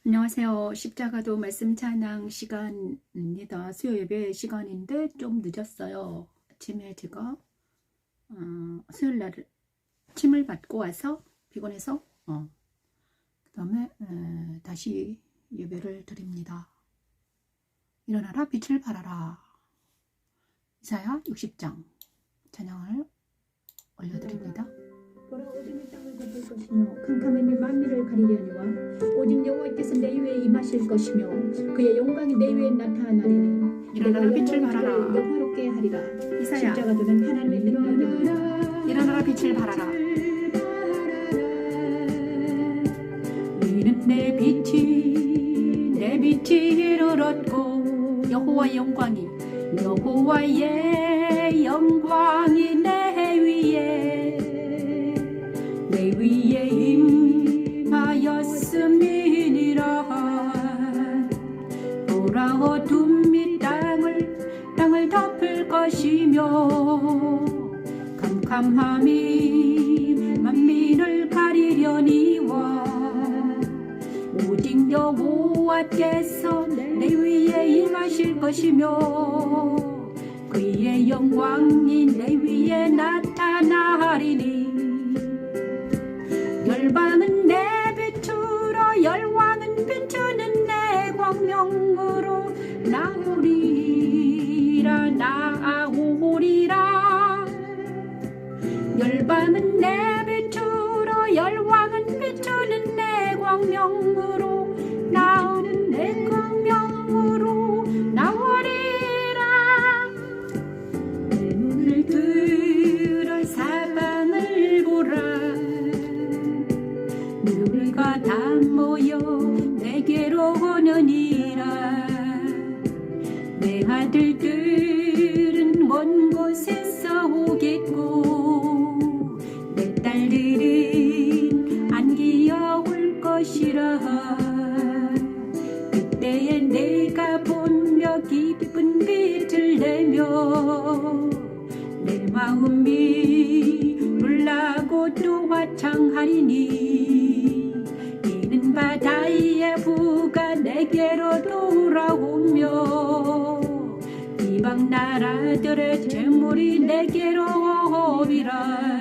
안녕하세요. 십자가도 말씀 찬양 시간입니다. 수요 예배 시간인데 좀 늦었어요. 아침에 제가 수요일 날 침을 받고 와서 피곤해서 그 다음에 다시 예배를 드립니다. 일어나라 빛을 발하라. 이사야 60장 찬양을 올려드립니다. 돌아오시는 땅을 덮을 것이며 캄캄함이 만민을 가리려니와 오직 여호와께서 내 위에 임하실 것이며 그의 영광이 내 위에 나타나리니 일어나라 빛을 발하라. 영화롭게 하리라. 이사야 십자가도는 하나님의 능력입니다. 일어나라 빛을 발하라. 이는 내 빛이 이를 얻고 여호와의 영광이 내 위에 임하였음이니라. 보라 어둠이 땅을 덮을 것이며 캄캄함이 만민을 가리려니와 오직 여호와께서 내 위에 임하실 것이며 그의 영광이 내 위에 나타나리니 열방은 내 빛으로 열왕은 비추는 내 광명으로 나오리라. 열방은 내 빛으로 열왕은 비추는 내 광명으로 나오는 내 광명으로 나오리라. 내 눈을 들어 사방을 보라. 누가 다 모여 내게로 오느니라. 내 아들들은 먼 곳에서 오겠고 내 딸들은 안기어 올 것이라. 그때에 내가 보며 기쁜 빛을 내며 내 마음이 놀라고 또 화창하리니 이는 바다의 부가 내게로 돌아오며 이방 나라들의 재물이 내게로 오리라.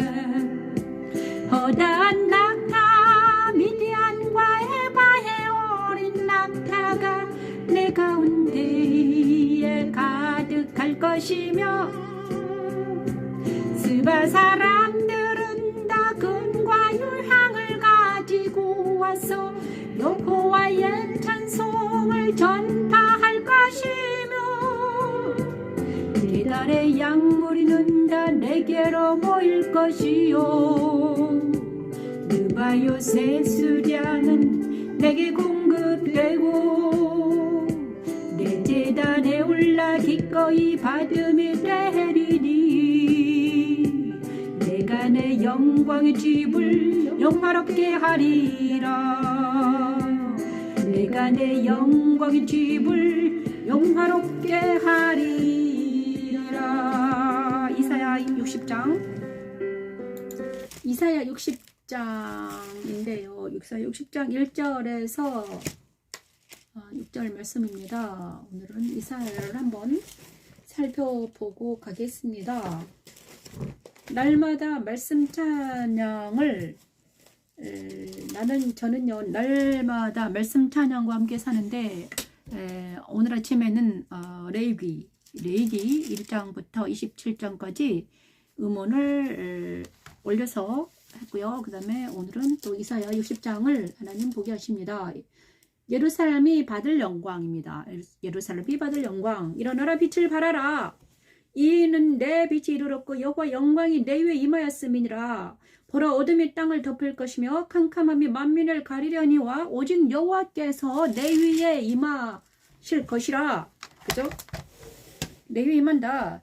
허다한 낙타 미디안과 에바의 어린 낙타가 내 가운데에 가득할 것이며 스바 사람들은 다 금과 유향을 가지고 와서 여호와의 찬송을 전파할 것이며 계달의 양무리는 다 내게로 모일 것이요 느바요새 수량은 내게 공급되고 내 제단에 올라 기꺼이 받음이 되리니 내가 내 영광의 집을 영화롭게 하리라. 내가 내 영광의 집을 영화롭게 하리라. 이사야 60장인데요. 이사야 60장 1절에서 6절 말씀입니다. 오늘은 이사야를 한번 살펴보고 가겠습니다. 날마다 말씀 찬양을 저는요 날마다 말씀 찬양과 함께 사는데 오늘 아침에는 레위기 1장부터 27장까지 음원을 올려서 했고요. 그 다음에 오늘은 또 이사야 60장을 하나님 보게 하십니다. 예루살렘이 받을 영광입니다. 예루살렘이 받을 영광. 일어나라 빛을 발하라. 이는 내 빛이 이르렀고 여호와 영광이 내 위에 임하였음이니라. 보라 어둠이 땅을 덮을 것이며 캄캄함이 만민을 가리려니와 오직 여호와께서 내 위에 임하실 것이라. 그죠? 내 위에 임한다.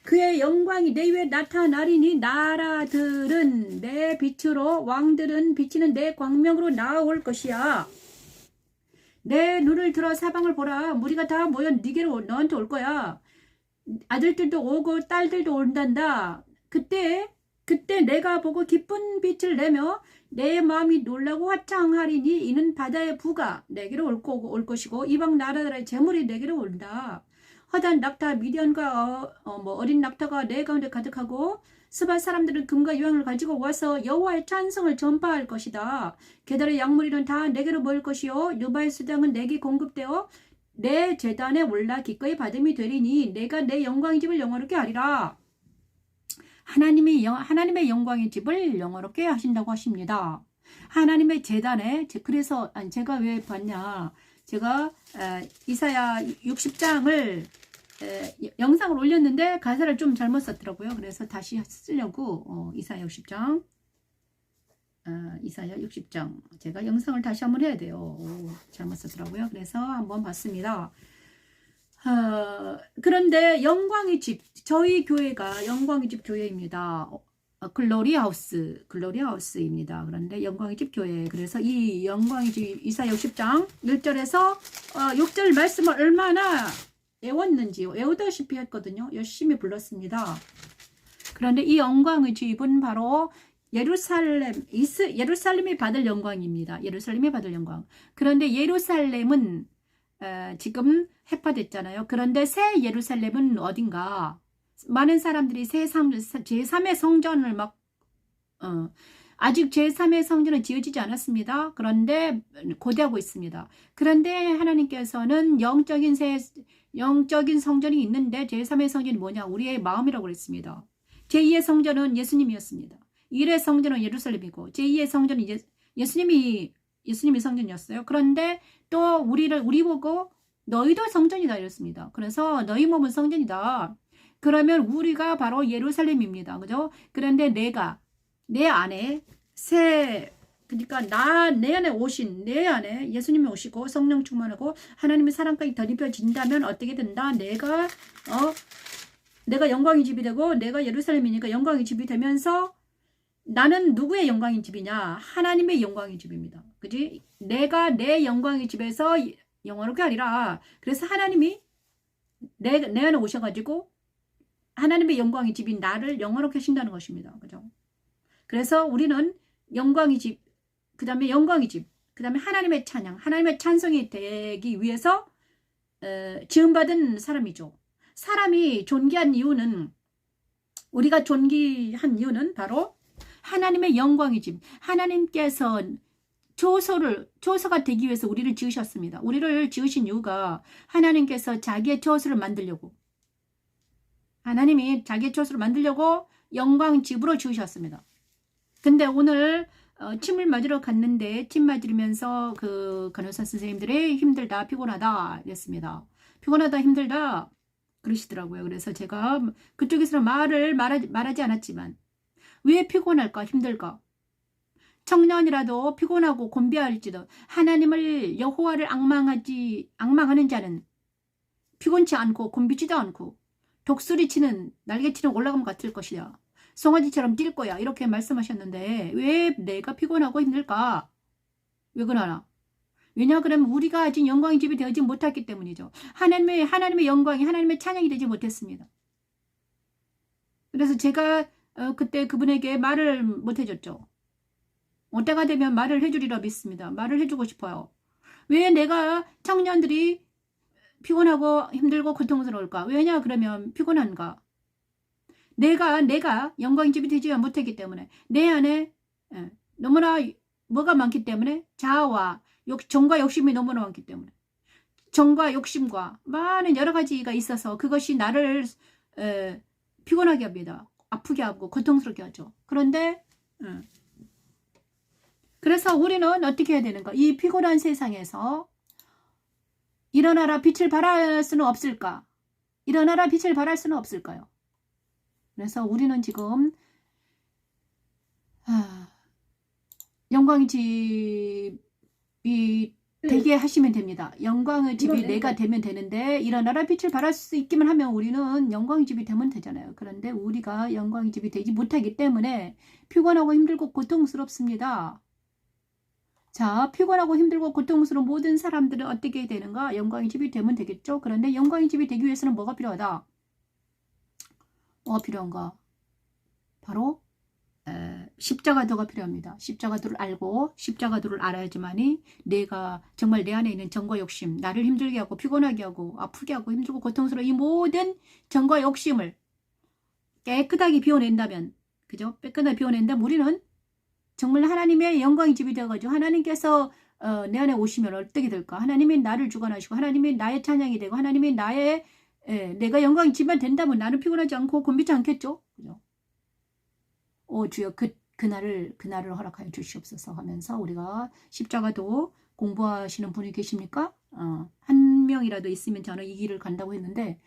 그의 영광이 내 위에 나타나리니 나라들은 내 빛으로 왕들은 비치는 내 광명으로 나올 것이야. 내 눈을 들어 사방을 보라. 무리가 다 모여 네게로 너한테 올 거야. 아들들도 오고 딸들도 온단다. 그때 그때 내가 보고 기쁜 빛을 내며 내 마음이 놀라고 화창하리니 이는 바다의 부가 내게로 올 것이고 이방 나라들의 재물이 내게로 온다. 허단 낙타 미디안과 어린 낙타가 내 가운데 가득하고 스바 사람들은 금과 유황을 가지고 와서 여호와의 찬송을 전파할 것이다. 게달의 약물이는 다 내게로 모일 것이요 누바의 수당은 내게 공급되어 내 제단에 올라 기꺼이 받음이 되리니 내가 내 영광의 집을 영화롭게 하리라. 하나님의 영광의 집을 영화롭게 하신다고 하십니다. 하나님의 제단에, 그래서 제가 왜 봤냐, 제가 이사야 60장을 영상을 올렸는데 가사를 좀 잘못 썼더라고요. 그래서 다시 쓰려고 이사야 60장 이사야 60장 제가 영상을 다시 한번 해야 돼요. 잘못 썼더라고요. 그래서 한번 봤습니다. 그런데 영광의 집, 저희 교회가 영광의 집 교회입니다. 글로리 하우스입니다. 그런데 영광의 집 교회. 그래서 이 영광의 집 이사야 60장 1절에서 6절 말씀을 얼마나 외웠는지 외우다시피 했거든요. 열심히 불렀습니다. 그런데 이 영광의 집은 바로 예루살렘이 받을 영광입니다. 예루살렘이 받을 영광. 그런데 예루살렘은 지금 해파됐잖아요. 그런데 새 예루살렘은 어딘가? 많은 사람들이 제3의 성전을 아직 제3의 성전은 지어지지 않았습니다. 그런데 고대하고 있습니다. 그런데 하나님께서는 영적인 성전이 있는데 제3의 성전이 뭐냐? 우리의 마음이라고 그랬습니다. 제2의 성전은 예수님이었습니다. 1의 성전은 예루살렘이고 제2의 성전은 예수님이 성전이었어요. 그런데 또 우리 보고 너희도 성전이다 이랬습니다. 그래서 너희 몸은 성전이다. 그러면 우리가 바로 예루살렘입니다. 그죠? 그런데 내 안에 그러니까 내 안에 오신, 내 안에 예수님이 오시고 성령 충만하고 하나님의 사랑까지 덧입혀진다면 어떻게 된다? 내가 영광의 집이 되고 내가 예루살렘이니까 영광의 집이 되면서 나는 누구의 영광의 집이냐? 하나님의 영광의 집입니다. 그지? 내가 내 영광의 집에서 영화롭게 하리라. 그래서 하나님이 내 안에 오셔가지고 하나님의 영광의 집인 나를 영화롭게 하신다는 것입니다. 그죠? 그래서 우리는 영광의 집, 그 다음에 영광의 집, 그 다음에 하나님의 찬양, 하나님의 찬송이 되기 위해서 지음받은 사람이죠. 사람이 존귀한 이유는, 우리가 존귀한 이유는 바로 하나님의 영광의 집, 하나님께서 조소가 되기 위해서 우리를 지으셨습니다. 우리를 지으신 이유가 하나님께서 자기의 조소를 만들려고, 하나님이 자기의 조소를 만들려고 영광 집으로 지으셨습니다. 근데 오늘 침을 맞으러 갔는데 침 맞으면서 그 간호사 선생님들이 힘들다, 피곤하다 이랬습니다. 피곤하다, 힘들다 그러시더라고요. 그래서 제가 그쪽에서는 말하지 않았지만 왜 피곤할까, 힘들까? 청년이라도 피곤하고 곤비할지도 하나님을, 여호와를 앙망하는 자는 피곤치 않고 곤비지도 않고 독수리치는 날개치는 올라가면 같을 것이야. 송아지처럼 뛸 거야. 이렇게 말씀하셨는데 왜 내가 피곤하고 힘들까? 왜 그러나? 왜냐 그러면 우리가 아직 영광의 집이 되지 못했기 때문이죠. 하나님의 영광이, 하나님의 찬양이 되지 못했습니다. 그래서 제가 그때 그분에게 말을 못 해줬죠. 때가 되면 말을 해주리라 믿습니다. 말을 해주고 싶어요. 왜 내가 청년들이 피곤하고 힘들고 고통스러울까? 왜냐 그러면 피곤한가? 내가 영광의 집이 되지 못했기 때문에 내 안에 너무나 뭐가 많기 때문에 자아와 정과 욕심이 너무나 많기 때문에 정과 욕심과 많은 여러 가지가 있어서 그것이 나를 피곤하게 합니다. 아프게 하고 고통스럽게 하죠. 그런데 그래서 우리는 어떻게 해야 되는가? 이 피곤한 세상에서 일어나라 빛을 발할 수는 없을까? 일어나라 빛을 발할 수는 없을까요? 그래서 우리는 지금 영광의 집이 되게 하시면 됩니다. 영광의 집이 내가 되면 되는데 일어나라 빛을 발할 수 있기만 하면 우리는 영광의 집이 되면 되잖아요. 그런데 우리가 영광의 집이 되지 못하기 때문에 피곤하고 힘들고 고통스럽습니다. 자, 피곤하고 힘들고 고통스러운 모든 사람들은 어떻게 되는가? 영광의 집이 되면 되겠죠. 그런데 영광의 집이 되기 위해서는 뭐가 필요하다? 뭐가 필요한가? 바로 십자가도가 필요합니다. 십자가도를 알고 십자가도를 알아야지만이 내가 정말 내 안에 있는 정과 욕심, 나를 힘들게 하고 피곤하게 하고 아프게 하고 힘들고 고통스러운 이 모든 정과 욕심을 깨끗하게 비워낸다면, 그죠? 깨끗하게 비워낸다면 우리는 정말 하나님의 영광의 집이 되어가지고 하나님께서 내 안에 오시면 어떻게 될까? 하나님이 나를 주관하시고 하나님이 나의 찬양이 되고 하나님이 나의 내가 영광의 집만 된다면 나는 피곤하지 않고 곤비지 않겠죠? 그죠? 오 주여 그날을 허락하여 주시옵소서 하면서 우리가 십자가도 공부하시는 분이 계십니까? 한 명이라도 있으면 저는 이 길을 간다고 했는데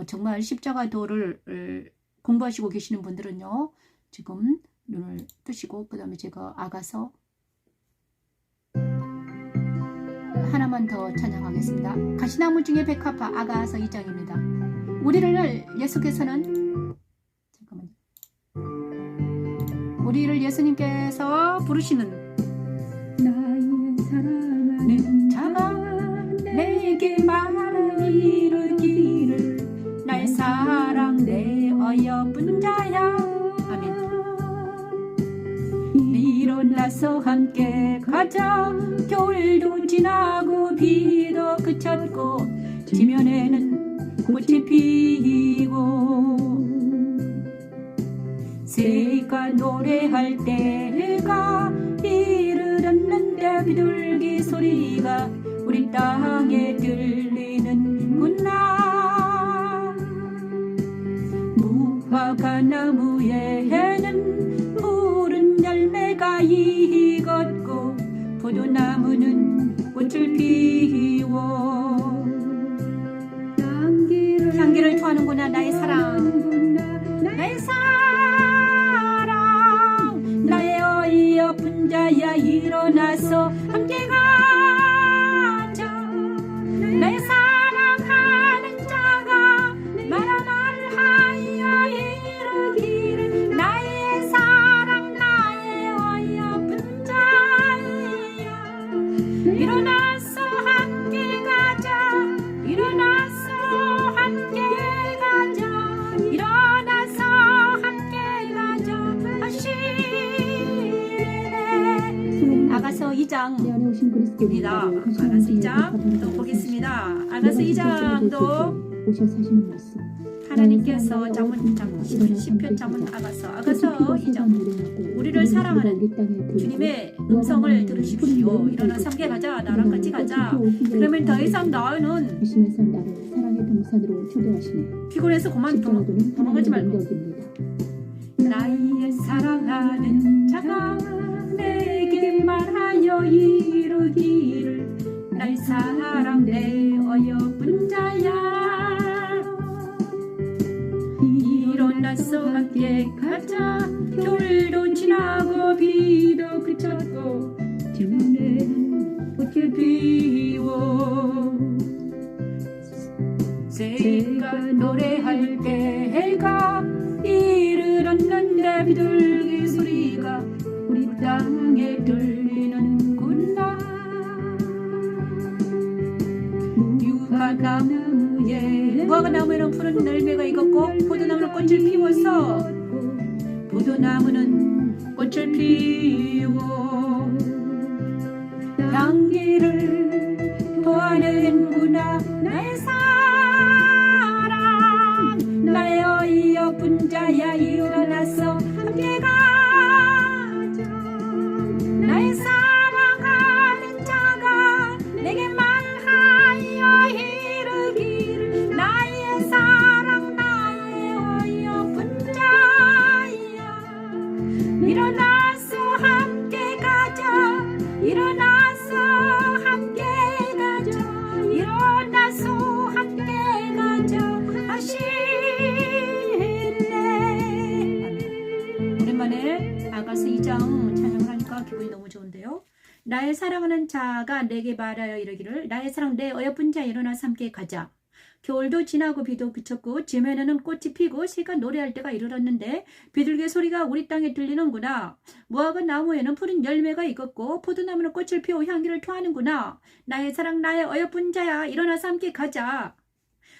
정말 십자가도를 공부하시고 계시는 분들은요. 지금 눈을 뜨시고 그 다음에 제가 아가서 하나만 더 찬양하겠습니다. 가시나무 중에 백합화 아가서 2장입니다. 우리를 예수께서는 우리를 예수님께서 부르시는 나의 사랑하는 자가 내게 말을 이르기를 날 사랑 내 어여쁜 자야. 아멘. 일어나서 함께 가자. 겨울도 지나고 비도 그쳤고 지면에는 꽃이 피고 새가 노래할 때가 이르렀는데 비둘기 소리가 우리 땅에 들리는구나. 무화과 나무에는 푸른 열매가 익었고 포도나무는 꽃을 피워 향기를 토하는구나. 나의 사랑 나의 사랑 나의 어이없은 자야 일어나서 함께 가자. 나의 사랑하는 자가 말하여 이르기를 나의 사랑 나의 어이없은 자야 일어나서 함께 가자. 일어나서 함께 가자. 일어나서 함께 가자 하시네. 아가서 2장 내 안에 오신 그리스도입니다. 아가서 2장 또 보겠습니다. 아가서 2장도 오셔 사시는 말씀. 하나님께서 시편 자문 아가서 2장 우리를 사랑하는 주님의 음성을 들으십시오. 일어나 함께 가자. 나랑 같이 가자. 그러면 더 이상 너는 하시면서 나를 사랑의 동산으로 초대하시네. 피곤해서 그만 십자가도는 도망가지 말고 능력입니다. 나의 사랑하는 자가 내게 말하여 이르기를 날 사랑 내 어여쁜 자야 일어나서 함께 가자. 겨울도 지나고 비도 그쳤고 지면에는 꽃을 피워 새가 노래할 때가 이르렀는데 비둘기 소리가 우리 땅에 들리는구나. 무화과나무에는 푸른 열매가 익었고 포도나무는 꽃을 피워서 포도나무는 꽃을 피워 향기를 토하는구나. 나의 사랑 나의 어이없은 자야 일어나서 함께 가자. 나의 사랑하는 자가 내게 말하여 이르기를 나의 사랑 나의 어이없은 자야 일어나서 함께 가자. 일어나서 함께 가자. 일어나서 함께 가자 하시네. 오랜만에 아가서 2장 찬양을 하니까 기분이 너무 좋은데요. 나의 사랑하는 자가 내게 말하여 이르기를 나의 사랑 내 어여쁜 자 일어나서 함께 가자. 겨울도 지나고 비도 그쳤고 지면에는 꽃이 피고 새가 노래할 때가 이르렀는데 비둘기 소리가 우리 땅에 들리는구나. 무화과 나무에는 푸른 열매가 익었고 포도나무는 꽃을 피워 향기를 토하는구나. 나의 사랑 나의 어여쁜 자야 일어나서 함께 가자.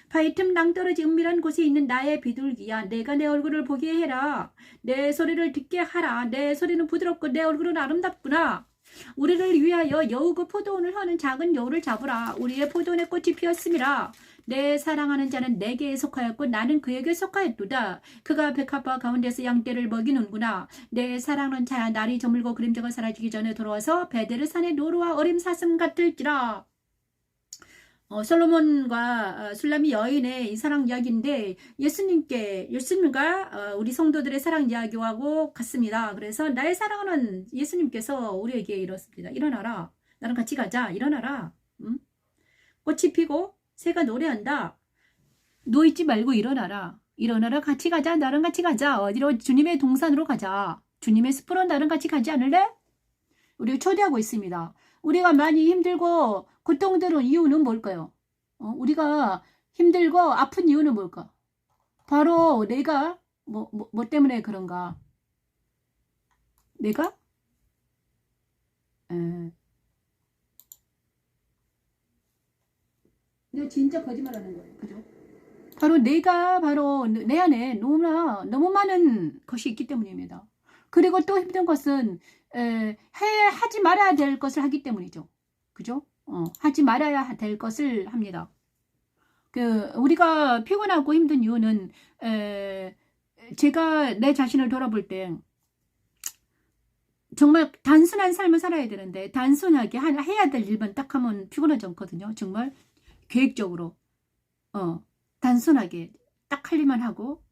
바위 틈 낭떠러지 은밀한 곳에 있는 나의 비둘기야, 내가 내 얼굴을 보게 해라. 내 소리를 듣게 하라. 내 소리는 부드럽고 내 얼굴은 아름답구나. 우리를 위하여 여우고 포도원을 하는 작은 여우를 잡으라. 우리의 포도원에 꽃이 피었음이라. 내 사랑하는 자는 내게 속하였고 나는 그에게 속하였도다. 그가 백합화 가운데서 양떼를 먹이는구나. 내 사랑하는 자야, 날이 저물고 그림자가 사라지기 전에 돌아와서 베델의 산의 노루와 어림 사슴 같을지라. 솔로몬과 술람이 여인의 이 사랑 이야기인데 예수님과 우리 성도들의 사랑 이야기하고 같습니다. 그래서 나의 사랑하는 예수님께서 우리에게 이렇습니다. 일어나라. 나랑 같이 가자. 일어나라. 응? 꽃이 피고 새가 노래한다. 누워있지 말고 일어나라. 일어나라. 같이 가자. 나랑 같이 가자. 어디로? 주님의 동산으로 가자. 주님의 숲으로 나랑 같이 가지 않을래? 우리가 초대하고 있습니다. 우리가 많이 힘들고 고통되는 이유는 뭘까요? 우리가 힘들고 아픈 이유는 뭘까? 바로 내가 뭐 때문에 그런가? 내가 진짜 거짓말하는 거예요. 그죠? 바로 내 안에 너무 많은 것이 있기 때문입니다. 그리고 또 힘든 것은 하지 말아야 될 것을 하기 때문이죠. 그죠? 하지 말아야 될 것을 합니다. 우리가 피곤하고 힘든 이유는 제가 내 자신을 돌아볼 때 정말 단순한 삶을 살아야 되는데 단순하게 해야 될 일만 딱 하면 피곤하지 않거든요. 정말 계획적으로 단순하게 딱 할 일만 하고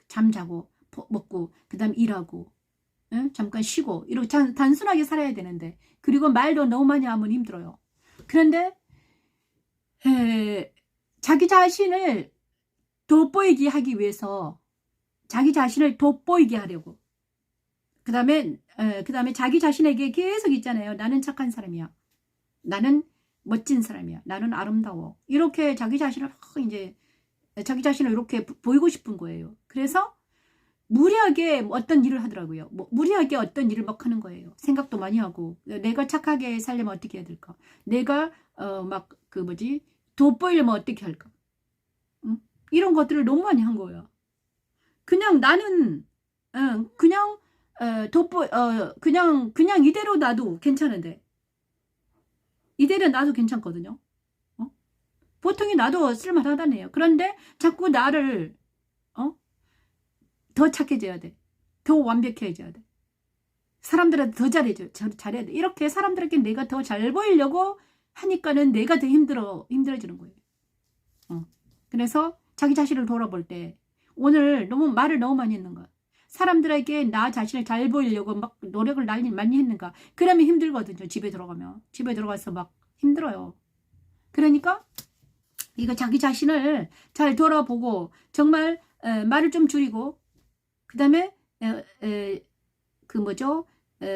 잠자고 먹고 그 다음 일하고 잠깐 쉬고 이렇게 단순하게 살아야 되는데 그리고 말도 너무 많이 하면 힘들어요. 그런데 자기 자신을 돋보이게 하기 위해서 자기 자신을 돋보이게 하려고 그 다음에 자기 자신에게 계속 있잖아요. 나는 착한 사람이야. 나는 멋진 사람이야. 나는 아름다워. 이렇게 자기 자신을 이렇게 보이고 싶은 거예요. 그래서 무리하게 어떤 일을 하더라고요. 무리하게 어떤 일을 막 하는 거예요. 생각도 많이 하고 내가 착하게 살려면 어떻게 해야 될까? 내가 돋보이려면 어떻게 할까? 응? 이런 것들을 너무 많이 한 거예요. 그냥 나는 그냥 이대로 놔도 괜찮은데 이대로 놔도 괜찮거든요. 보통이 놔도 쓸만하다네요. 그런데 자꾸 나를 더 착해져야 돼. 더 완벽해져야 돼. 사람들한테 더 잘해야 돼. 이렇게 사람들에게 내가 더 잘 보이려고 하니까는 내가 더 힘들어지는 거예요. 그래서 자기 자신을 돌아볼 때 오늘 말을 너무 많이 했는가? 사람들에게 나 자신을 잘 보이려고 막 노력을 많이 했는가? 그러면 힘들거든요. 집에 들어가서 막 힘들어요. 그러니까 이거 자기 자신을 잘 돌아보고 정말 말을 좀 줄이고 그 다음에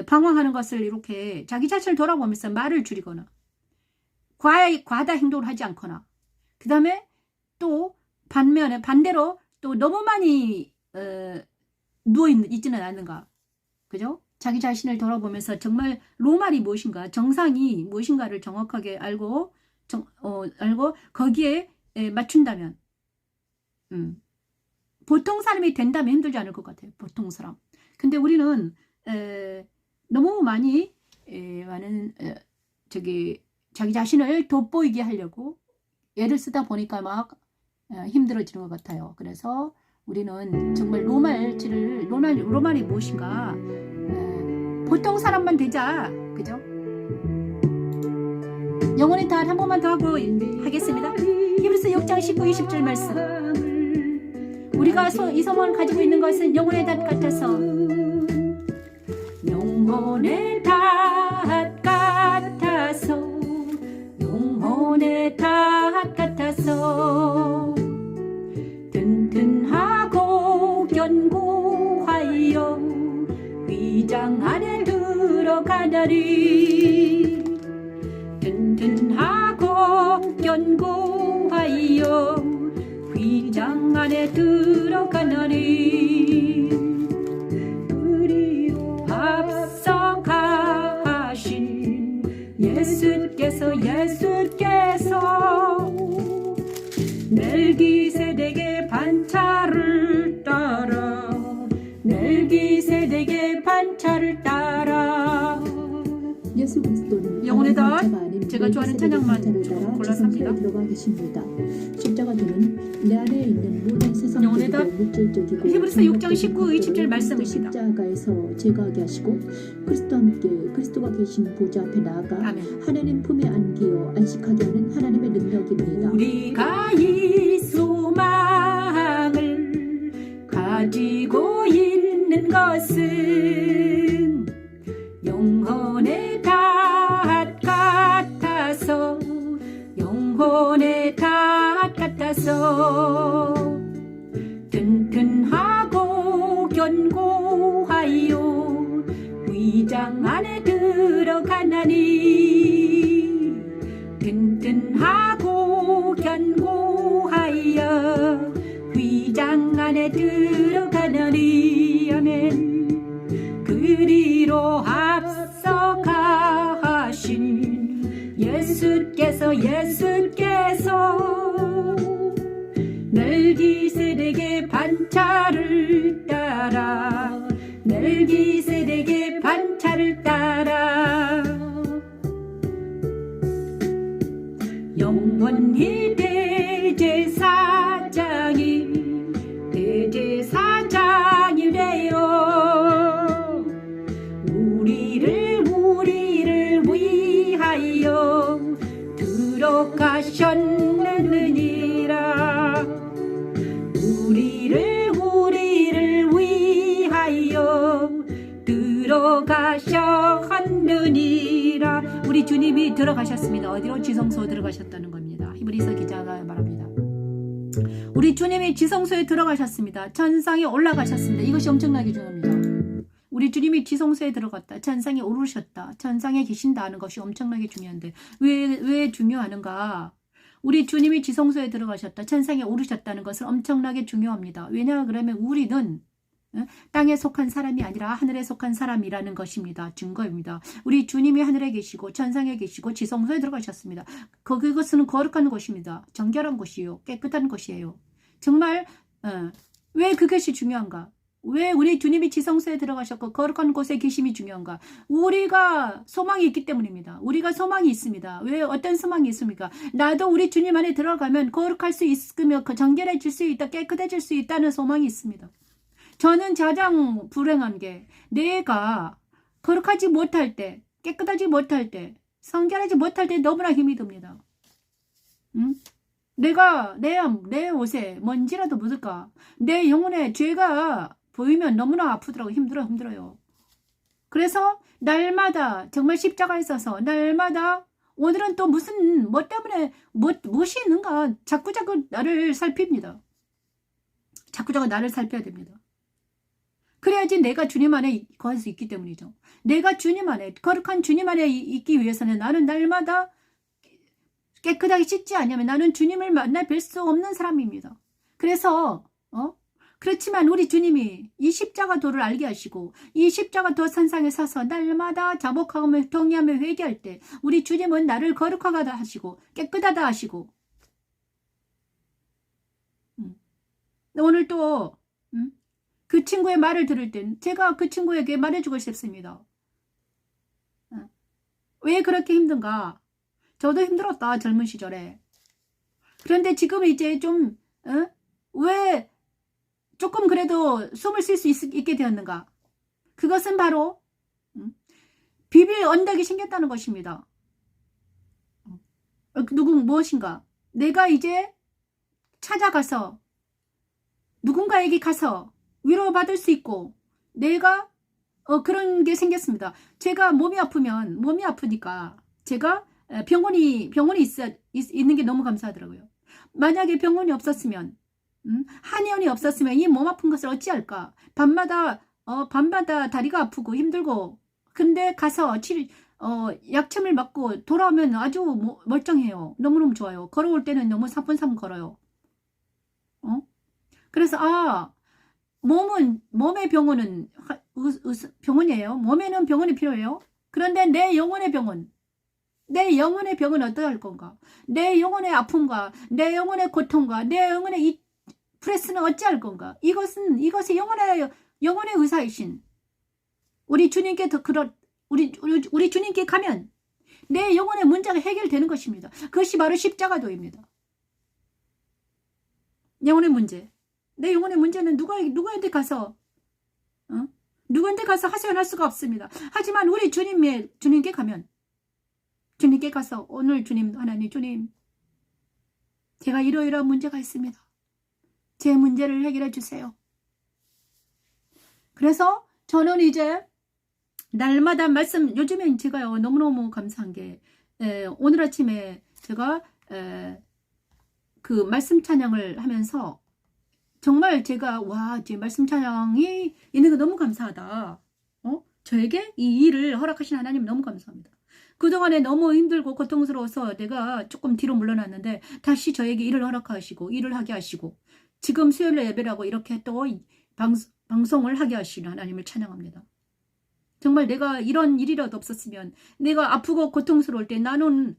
방황하는 것을 이렇게 자기 자신을 돌아보면서 말을 줄이거나 과다 행동을 하지 않거나 그 다음에 또 반대로 또 너무 많이 누워있지는 않는가. 그죠? 자기 자신을 돌아보면서 정말 로말이 무엇인가, 정상이 무엇인가를 정확하게 알고 거기에 맞춘다면 보통 사람이 된다면 힘들지 않을 것 같아요. 보통 사람. 근데 우리는 너무 많이 자기 자신을 돋보이게 하려고 애를 쓰다 보니까 막 힘들어지는 것 같아요. 그래서 우리는 정말 로말이 무엇인가, 보통 사람만 되자. 그죠? 영혼의 달 한 번만 더 하고 하겠습니다. 히브리서 6장 19, 20절 말씀. 우리가 이 소망을 가지고 있는 것은 영혼의 닷 같아서, 영혼의 닷 같아서, 영혼의 닷 같아서 튼튼하고 견고하여 휘장 안에 들어가다리. 튼튼하고 견고하여 휘장 안에 들어가나니. 합성하신 예수께서 멜기세덱의 반차를 따라 멜기세덱의 반차를 따라 예수 그리스도는 영혼의 덧, 하나님의 자가 아닌 제가 좋아하는 멜기세덱의 찬양만 반차를 좀 따라 골라서 합니다. 지성소에 들어가 계십니다. 십자가도는 내 안에 있는 모든 영혼의 세상적이고 덧, 물질적이고 히브리서 6장 19, 것들을 20절 말씀입니다. 십자가에서 제거하게 하시고 그리스도와 함께 그리스도가 계신 보좌 앞에 나아가 아멘. 하나님 품에 안기어 안식하게 하는 하나님의 능력입니다. 우리가 이 소망을 가지고 있는 것은 영혼의 닷 같아서 영혼의 닷 같아서 튼튼하고 견고하여 위장 안에 들어가나니 튼튼하고 견고하여 위장 안에 들어가나니 아멘. 그리로 앞서 가신 예수께서 멜기세덱의 반차를 따라 멜기세덱의 반차를 따라 영원히 대제사장이 되어 우리를 위하여 들어가셨느니라 우리를 위하여 들어가셨느니라. 우리 주님이 들어가셨습니다. 어디로? 지성소에 들어가셨다는 겁니다. 히브리서 기자가 말합니다. 우리 주님이 지성소에 들어가셨습니다. 천상에 올라가셨습니다. 이것이 엄청나게 중요합니다. 우리 주님이 지성소에 들어갔다. 천상에 오르셨다. 천상에 계신다 하는 것이 엄청나게 중요한데 왜 중요하는가? 우리 주님이 지성소에 들어가셨다. 천상에 오르셨다는 것은 엄청나게 중요합니다. 왜냐 그러면 우리는 땅에 속한 사람이 아니라 하늘에 속한 사람이라는 것입니다. 증거입니다. 우리 주님이 하늘에 계시고 천상에 계시고 지성소에 들어가셨습니다. 그것은 거룩한 곳입니다. 정결한 곳이요. 깨끗한 곳이에요. 정말 왜 그것이 중요한가? 왜 우리 주님이 지성소에 들어가셨고 거룩한 곳에 계심이 중요한가? 우리가 소망이 있기 때문입니다. 우리가 소망이 있습니다. 왜 어떤 소망이 있습니까? 나도 우리 주님 안에 들어가면 거룩할 수 있으며 정결해질 수 있다, 깨끗해질 수 있다는 소망이 있습니다. 저는 가장 불행한 게 내가 거룩하지 못할 때, 깨끗하지 못할 때, 성결하지 못할 때 너무나 힘이 듭니다. 내가 내 옷에 먼지라도 묻을까? 내 영혼에 죄가 보이면 너무나 아프더라고. 힘들어요. 그래서 날마다 정말 십자가에 서서 날마다 오늘은 또 뭐 때문에 무엇이 있는가 자꾸자꾸 나를 살핍니다. 자꾸자꾸 나를 살펴야 됩니다. 그래야지 내가 주님 안에 거할 수 있기 때문이죠. 내가 주님 안에 거룩한 주님 안에 있기 위해서는 나는 날마다 깨끗하게 씻지 않으면 나는 주님을 만나 뵐 수 없는 사람입니다. 그래서 그렇지만 우리 주님이 이 십자가 도를 알게 하시고 이 십자가 도 선상에 서서 날마다 자복하며 통회하며 회개할 때 우리 주님은 나를 거룩하다 하시고 깨끗하다 하시고 오늘 또 그 친구의 말을 들을 땐 제가 그 친구에게 말해주고 싶습니다. 왜 그렇게 힘든가? 저도 힘들었다 젊은 시절에. 그런데 지금 이제 좀 왜 조금 그래도 숨을 쉴 수 있게 되었는가? 그것은 바로 비빌 언덕이 생겼다는 것입니다. 무엇인가? 내가 이제 찾아가서 누군가에게 가서 위로받을 수 있고 내가 그런 게 생겼습니다. 제가 몸이 아프니까 제가 병원이 있는 게 너무 감사하더라고요. 만약에 병원이 없었으면 한의원이 없었으면 이 몸 아픈 것을 어찌할까? 밤마다 다리가 아프고 힘들고 근데 가서 약침을 맞고 돌아오면 아주 멀쩡해요. 너무너무 좋아요. 걸어올 때는 너무 사뿐사뿐 걸어요. 그래서 몸의 병원은 병원이에요. 몸에는 병원이 필요해요. 그런데 내 영혼의 병원, 내 영혼의 병은 어떠할 건가? 내 영혼의 아픔과 내 영혼의 고통과 내 영혼의 이 프레스는 어찌할 건가? 이것이 영혼의 의사이신 우리 주님께 우리 주님께 가면 내 영혼의 문제가 해결되는 것입니다. 그것이 바로 십자가도입니다. 영혼의 문제. 내 영혼의 문제는 누구한테 가서 누구한테 가서 하소연할 수가 없습니다. 하지만 우리 주님께 가면 주님께 가서 오늘 하나님 주님 제가 이러이러한 문제가 있습니다. 제 문제를 해결해 주세요. 그래서 저는 이제 날마다 요즘엔 제가요 너무너무 감사한 게 오늘 아침에 제가 그 말씀 찬양을 하면서 정말 제가 제 말씀 찬양이 있는 거 너무 감사하다. 저에게 이 일을 허락하신 하나님 너무 감사합니다. 그동안에 너무 힘들고 고통스러워서 내가 조금 뒤로 물러났는데 다시 저에게 일을 허락하시고 일을 하게 하시고 지금 수요일에 예배라고 이렇게 또 방송을 하게 하시는 하나님을 찬양합니다. 정말 내가 이런 일이라도 없었으면 내가 아프고 고통스러울 때 나는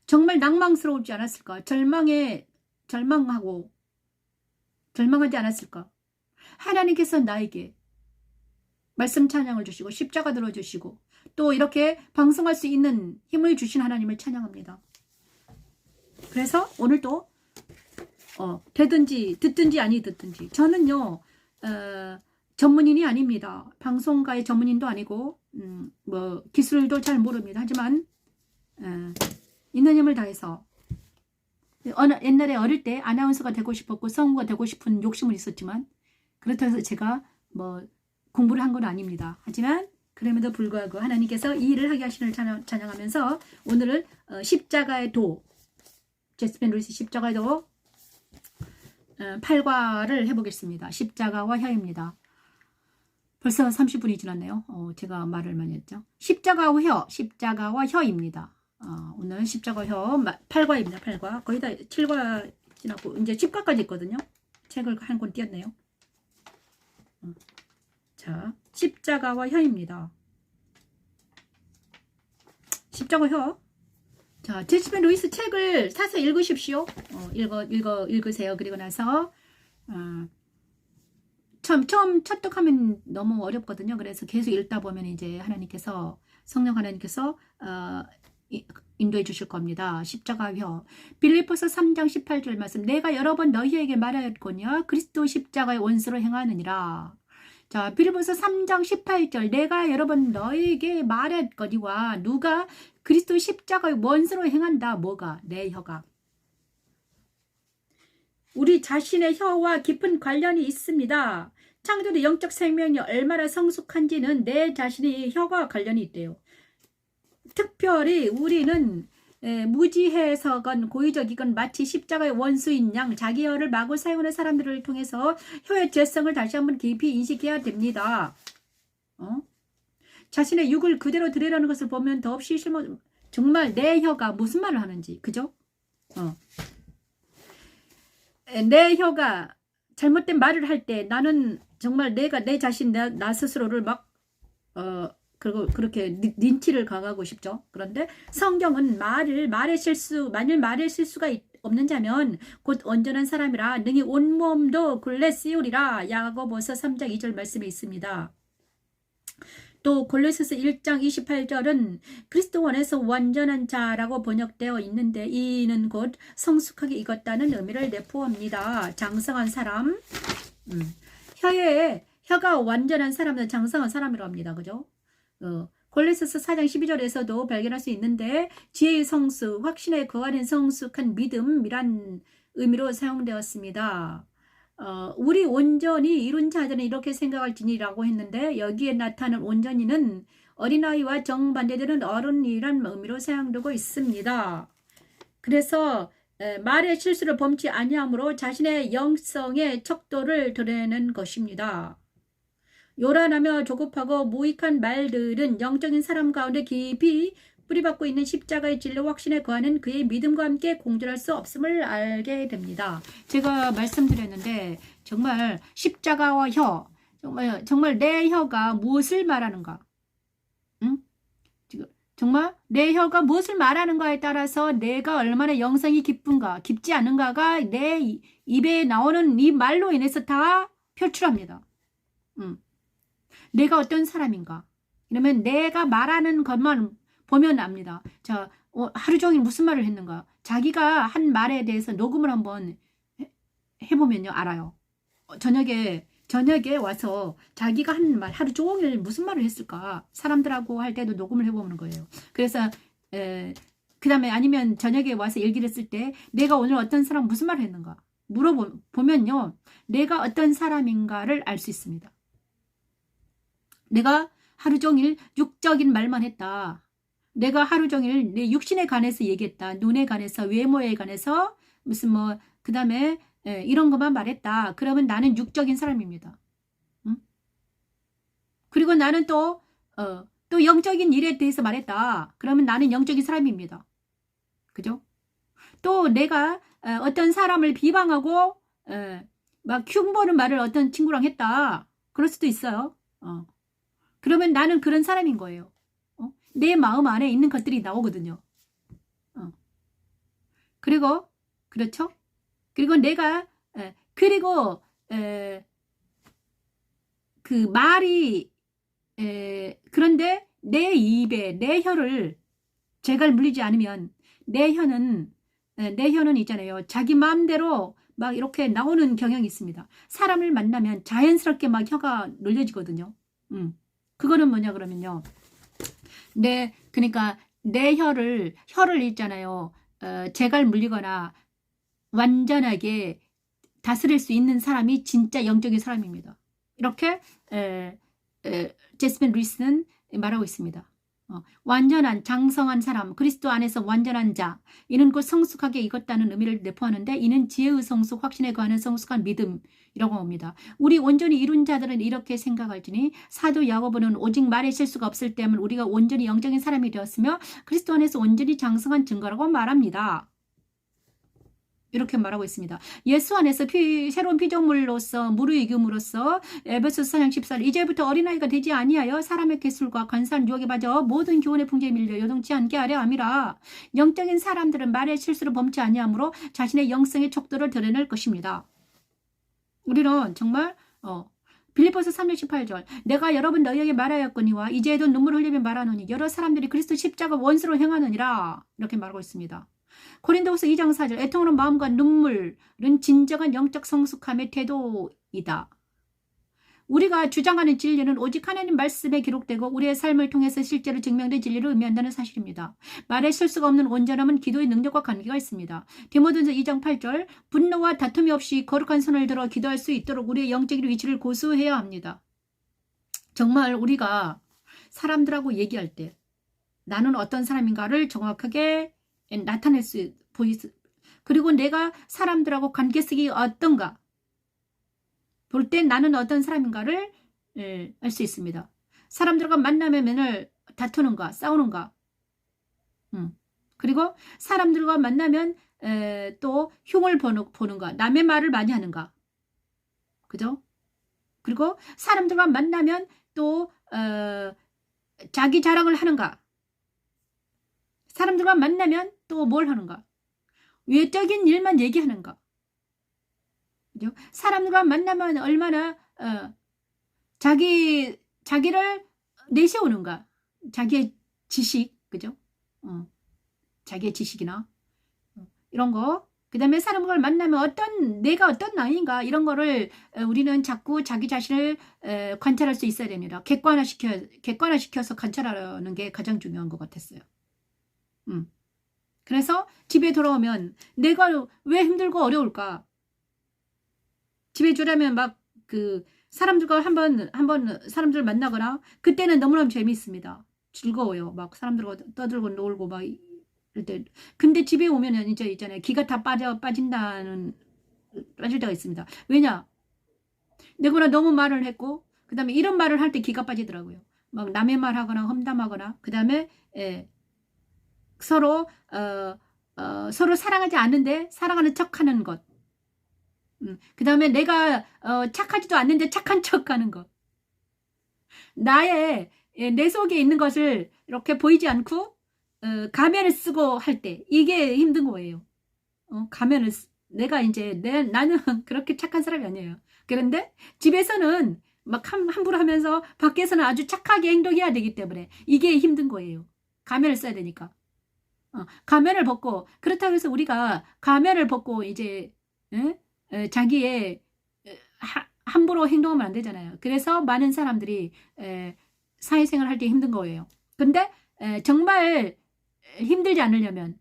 정말 낭망스러우지 않았을까? 절망하지 않았을까? 하나님께서 나에게 말씀 찬양을 주시고 십자가 들어주시고 또 이렇게 방송할 수 있는 힘을 주신 하나님을 찬양합니다. 그래서 오늘도 되든지 듣든지 아니 듣든지 저는요 전문인이 아닙니다. 방송가의 전문인도 아니고 뭐 기술도 잘 모릅니다. 하지만 있는 힘을 다해서 옛날에 어릴 때 아나운서가 되고 싶었고 성우가 되고 싶은 욕심은 있었지만 그렇다고 해서 제가 뭐 공부를 한 건 아닙니다. 하지만 그럼에도 불구하고 하나님께서 이 일을 하게 하시는 찬양하면서 오늘은 십자가의 도 제스펜 루이스 십자가의 도 8과를 해보겠습니다. 십자가와 혀입니다. 벌써 30분이 지났네요. 제가 말을 많이 했죠. 십자가와 혀입니다. 오늘 십자가 혀 8과입니다. 8과 거의 다 7과 지났고 이제 10과까지 있거든요. 책을 한 권 띄었네요. 자, 십자가와 혀입니다. 십자가 혀. 자, 제스펜 루이스 책을 사서 읽으십시오. 읽으세요. 그리고 나서 처음 첫독하면 너무 어렵거든요. 그래서 계속 읽다 보면 이제 성령 하나님께서 인도해 주실 겁니다. 십자가 혀. 빌립보서 3장 18절 말씀. 내가 여러 번 너희에게 말하였거니와 그리스도 십자가의 원수로 행하느니라. 자, 빌립보서 3장 18절. 내가 여러 번 너희에게 말했거니와 누가 그리스도 십자가의 원수로 행한다. 뭐가? 내 혀가. 우리 자신의 혀와 깊은 관련이 있습니다. 창조의 영적 생명이 얼마나 성숙한지는 내 자신의 혀와 관련이 있대요. 특별히 우리는 무지해서건 고의적이건 마치 십자가의 원수인 양 자기 혀를 마구 사용하는 사람들을 통해서 혀의 죄성을 다시 한번 깊이 인식해야 됩니다. 자신의 육을 그대로 드러내는 것을 보면 더없이 정말 내 혀가 무슨 말을 하는지, 그죠? 내 혀가 잘못된 말을 할 때 나는 정말 내 자신, 나 스스로를 막 그리고 그렇게 닌티를 강하고 싶죠. 그런데 성경은 만일 말의 실수가 없는 자면 곧 온전한 사람이라 능히 온몸도 굴레 씌우리라. 야고보서 3장 2절 말씀에 있습니다. 또 골로새서 1장 28절은 그리스도 안에서 완전한 자라고 번역되어 있는데 이는 곧 성숙하게 익었다는 의미를 내포합니다. 장성한 사람, 혀가 완전한 사람은 장성한 사람이라고 합니다. 그죠? 골로새서 4장 12절에서도 발견할 수 있는데 지혜의 성숙, 확신에 거하는 성숙한 믿음이란 의미로 사용되었습니다. 우리 온전히 이룬 자들은 이렇게 생각할지니라고 했는데 여기에 나타난 온전히는 어린아이와 정반대되는 어른이란 의미로 사용되고 있습니다. 그래서 말의 실수를 범치 아니함으로 자신의 영성의 척도를 드러내는 것입니다. 요란하며 조급하고 무익한 말들은 영적인 사람 가운데 깊이 뿌리박고 있는 십자가의 진리 확신에 거하는 그의 믿음과 함께 공존할 수 없음을 알게 됩니다. 제가 말씀드렸는데 정말 십자가와 혀, 정말 내 혀가 무엇을 말하는가? 정말 내 혀가 무엇을 말하는가에 따라서 내가 얼마나 영성이 깊은가, 깊지 않은가가 내 입에 나오는 이 말로 인해서 다 표출합니다. 내가 어떤 사람인가. 이러면 내가 말하는 것만 보면 압니다. 자, 하루 종일 무슨 말을 했는가. 자기가 한 말에 대해서 녹음을 한번 해보면요, 알아요. 저녁에 와서 자기가 한 말, 하루 종일 무슨 말을 했을까. 사람들하고 할 때도 녹음을 해보는 거예요. 그래서 그 다음에 아니면 저녁에 와서 얘기를 했을 때 내가 오늘 어떤 사람 무슨 말을 했는가 물어보면요, 내가 어떤 사람인가를 알 수 있습니다. 내가 하루 종일 육적인 말만 했다. 내가 하루 종일 내 육신에 관해서 얘기했다. 눈에 관해서, 외모에 관해서, 무슨 뭐, 그 다음에 이런 것만 말했다. 그러면 나는 육적인 사람입니다. 응? 그리고 나는 또 영적인 일에 대해서 말했다. 그러면 나는 영적인 사람입니다. 그죠? 또 내가 어떤 사람을 비방하고 막 흉보는 말을 어떤 친구랑 했다. 그럴 수도 있어요. 그러면 나는 그런 사람인 거예요. 내 마음 안에 있는 것들이 나오거든요. 그리고 그렇죠? 그리고 내가 그리고 그 말이 그런데 내 입에 내 혀를 제갈 물리지 않으면 내 혀는 있잖아요. 자기 마음대로 막 이렇게 나오는 경향이 있습니다. 사람을 만나면 자연스럽게 막 혀가 눌려지거든요. 그거는 뭐냐 그러면요. 그러니까 내 혀를 있잖아요. 제갈 물리거나 완전하게 다스릴 수 있는 사람이 진짜 영적인 사람입니다. 이렇게 제스민 루이스는 말하고 있습니다. 완전한 장성한 사람, 그리스도 안에서 완전한 자, 이는 곧 성숙하게 익었다는 의미를 내포하는데 이는 지혜의 성숙, 확신에 거하는 성숙한 믿음이라고 합니다. 우리 온전히 이룬 자들은 이렇게 생각할지니 사도 야고보는 오직 말에 실수가 없을 때면 우리가 온전히 영적인 사람이 되었으며 그리스도 안에서 온전히 장성한 증거라고 말합니다. 이렇게 말하고 있습니다. 예수 안에서 새로운 피조물로서 무르익음으로써 에베소서 4장 14절 이제부터 어린아이가 되지 아니하여 사람의 개술과 간사한 유혹에 빠져 모든 교훈의 풍조에 밀려 요동치 않게 하려 함이라. 영적인 사람들은 말의 실수를 범치 아니하므로 자신의 영성의 척도를 드러낼 것입니다. 우리는 정말 빌립보서 3장 18절 내가 여러 번 너희에게 말하였거니와 이제도 눈물 흘리며 말하노니 여러 사람들이 그리스도 십자가 원수로 행하느니라. 이렇게 말하고 있습니다. 고린도후서 2장 4절 애통하는 마음과 눈물은 진정한 영적 성숙함의 태도이다. 우리가 주장하는 진리는 오직 하나님 말씀에 기록되고 우리의 삶을 통해서 실제로 증명된 진리를 의미한다는 사실입니다. 말에 실수가 없는 온전함은 기도의 능력과 관계가 있습니다. 디모데전서 2장 8절 분노와 다툼이 없이 거룩한 손을 들어 기도할 수 있도록 우리의 영적인 위치를 고수해야 합니다. 정말 우리가 사람들하고 얘기할 때 나는 어떤 사람인가를 정확하게 나타낼 수 그리고 내가 사람들하고 관계성이 어떤가 볼 때 나는 어떤 사람인가를 알 수 있습니다. 사람들과 만나면 맨날 다투는가 싸우는가 그리고 사람들과 만나면 또 흉을 보는가 남의 말을 많이 하는가 그죠? 그리고 사람들과 만나면 또 자기 자랑을 하는가 사람들과 만나면 또 뭘 하는가? 외적인 일만 얘기하는가? 그죠? 사람들과 만나면 얼마나 자기를 내세우는가? 자기의 지식, 그죠? 자기의 지식이나 이런 거. 그 다음에 사람을 만나면 내가 어떤 나이인가 이런 거를 우리는 자꾸 자기 자신을 관찰할 수 있어야 됩니다. 객관화시켜서 관찰하는 게 가장 중요한 것 같았어요. 그래서 집에 돌아오면 내가 왜 힘들고 어려울까? 집에 주려면 막 사람들과 한번 사람들 만나거나 그때는 너무너무 재미있습니다. 즐거워요. 막 사람들과 떠들고 놀고 막 이럴 때. 근데 집에 오면은 이제 있잖아요. 기가 다 빠질 때가 있습니다. 왜냐? 내가 너무 말을 했고 그 다음에 이런 말을 할 때 기가 빠지더라고요. 막 남의 말하거나 험담하거나 그 다음에 서로 사랑하지 않는데 사랑하는 척하는 것. 그 다음에 내가 착하지도 않는데 착한 척하는 것. 내 속에 있는 것을 이렇게 보이지 않고 가면을 쓰고 할 때 이게 힘든 거예요. 가면을 내가 이제 나는 그렇게 착한 사람이 아니에요. 그런데 집에서는 막 함부로 하면서 밖에서는 아주 착하게 행동해야 되기 때문에 이게 힘든 거예요. 가면을 써야 되니까. 가면을 벗고 그렇다고 해서 우리가 가면을 벗고 이제 자기의 함부로 행동하면 안 되잖아요. 그래서 많은 사람들이 사회생활 할 때 힘든 거예요. 근데 정말 힘들지 않으려면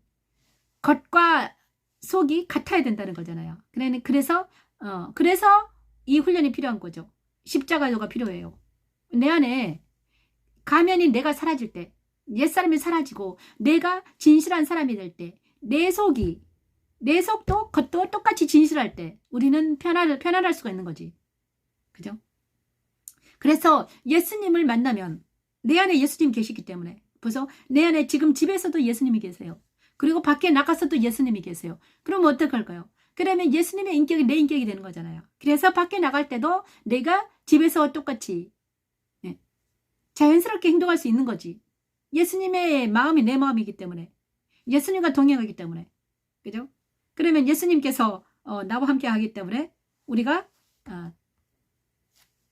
겉과 속이 같아야 된다는 거잖아요. 그래서 이 훈련이 필요한 거죠. 십자가가 필요해요. 내 안에 가면이 내가 사라질 때, 옛사람이 사라지고 내가 진실한 사람이 될 때, 내 속도 겉도 똑같이 진실할 때 우리는 편안할 수가 있는 거지. 그죠? 그래서 예수님을 만나면 내 안에 예수님 계시기 때문에 벌써 내 안에 지금 집에서도 예수님이 계세요. 그리고 밖에 나가서도 예수님이 계세요. 그럼 어떡할까요? 그러면 예수님의 인격이 내 인격이 되는 거잖아요. 그래서 밖에 나갈 때도 내가 집에서 똑같이 자연스럽게 행동할 수 있는 거지. 예수님의 마음이 내 마음이기 때문에 예수님과 동행하기 때문에 그죠? 그러면 예수님께서 나와 함께 하기 때문에 우리가